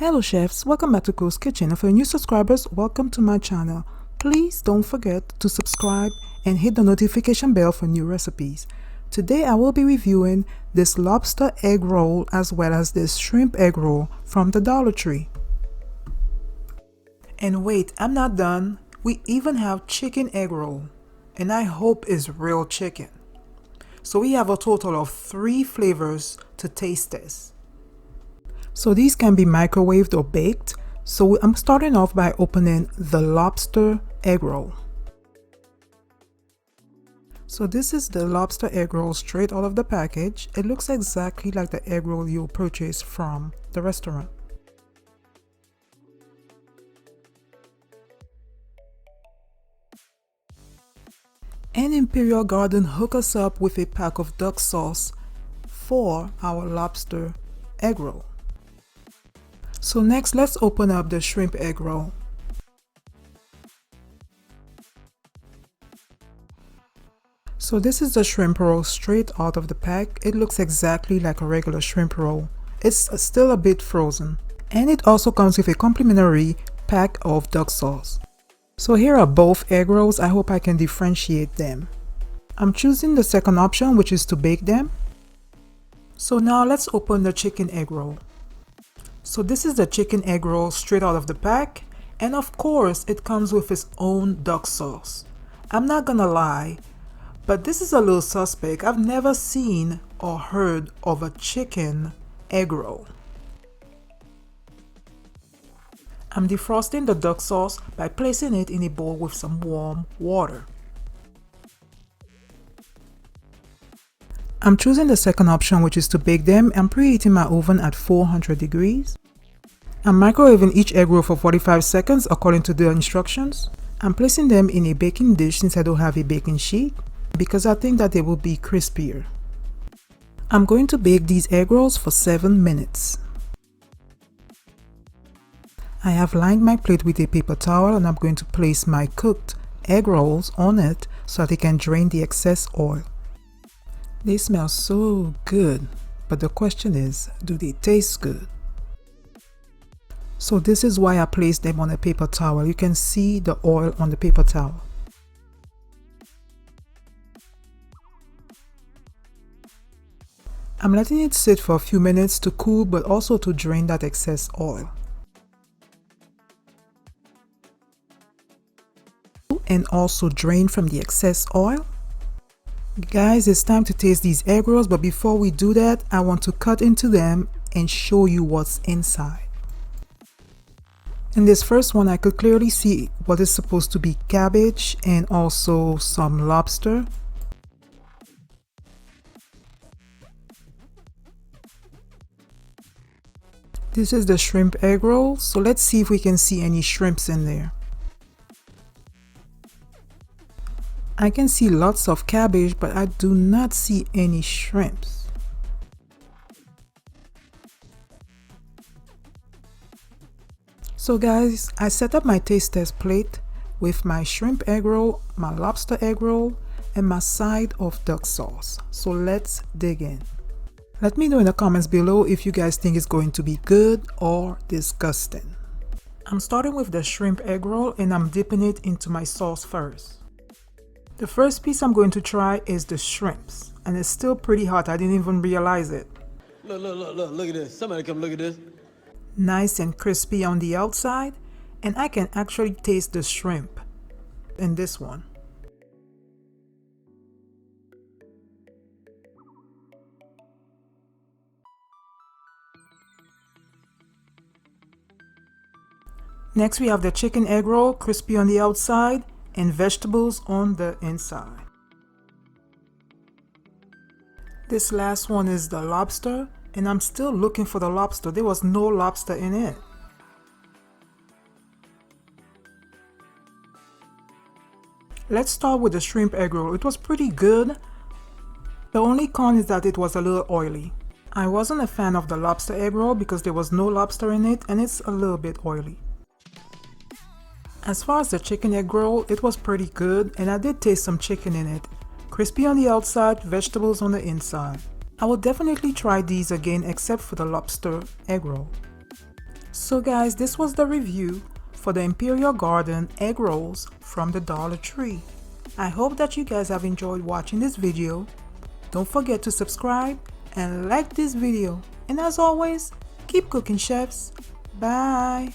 Hello chefs, welcome back to ClosKitchen, and for new subscribers, welcome to my channel. Please don't forget to subscribe and hit the notification bell for new recipes. Today I will be reviewing this lobster egg roll as well as this shrimp egg roll from the Dollar Tree. And wait, I'm not done. We even have chicken egg roll, and I hope it's real chicken. So we have a total of 3 flavors to taste this. So these can be microwaved or baked. So I'm starting off by opening the lobster egg roll. So this is the lobster egg roll straight out of the package. It looks exactly like the egg roll you'll purchase from the restaurant. And Imperial Garden hooked us up with a pack of duck sauce for our lobster egg roll. So next, let's open up the shrimp egg roll. So this is the shrimp roll straight out of the pack. It looks exactly like a regular shrimp roll. It's still a bit frozen. And it also comes with a complimentary pack of duck sauce. So here are both egg rolls. I hope I can differentiate them. I'm choosing the second option, which is to bake them. So now let's open the chicken egg roll. So this is the chicken egg roll straight out of the pack, and of course it comes with its own duck sauce. I'm not gonna lie, but this is a little suspect. I've never seen or heard of a chicken egg roll. I'm defrosting the duck sauce by placing it in a bowl with some warm water. I'm choosing the second option, which is to bake them. I'm preheating my oven at 400 degrees. I'm microwaving each egg roll for 45 seconds according to the instructions. I'm placing them in a baking dish since I don't have a baking sheet because I think that they will be crispier. I'm going to bake these egg rolls for 7 minutes. I have lined my plate with a paper towel and I'm going to place my cooked egg rolls on it so that they can drain the excess oil. They smell so good, but the question is, do they taste good? So this is why I placed them on a paper towel. You can see the oil on the paper towel. I'm letting it sit for a few minutes to cool, but also to drain that excess oil. And also drain from the excess oil. Guys, it's time to taste these egg rolls, but before we do that, I want to cut into them and show you what's inside. In this first one, I could clearly see what is supposed to be cabbage and also some lobster. This is the shrimp egg roll, so let's see if we can see any shrimps in there. I can see lots of cabbage, but I do not see any shrimps. So guys, I set up my taste test plate with my shrimp egg roll, my lobster egg roll, and my side of duck sauce. So let's dig in. Let me know in the comments below if you guys think it's going to be good or disgusting. I'm starting with the shrimp egg roll and I'm dipping it into my sauce first. The first piece I'm going to try is the shrimps, and it's still pretty hot. I didn't even realize it. Look at this. Somebody come look at this. Nice and crispy on the outside, and I can actually taste the shrimp in this one. Next we have the chicken egg roll, crispy on the outside and vegetables on the inside. This last one is the lobster, and I'm still looking for the lobster. There was no lobster in it. Let's start with the shrimp egg roll. It was pretty good. The only con is that it was a little oily. I wasn't a fan of the lobster egg roll because there was no lobster in it and it's a little bit oily. As far as the chicken egg roll, it was pretty good and I did taste some chicken in it. Crispy on the outside, vegetables on the inside. I will definitely try these again except for the lobster egg roll. So guys, this was the review for the Imperial Garden egg rolls from the Dollar Tree. I hope that you guys have enjoyed watching this video. Don't forget to subscribe and like this video. And as always, keep cooking, chefs. Bye.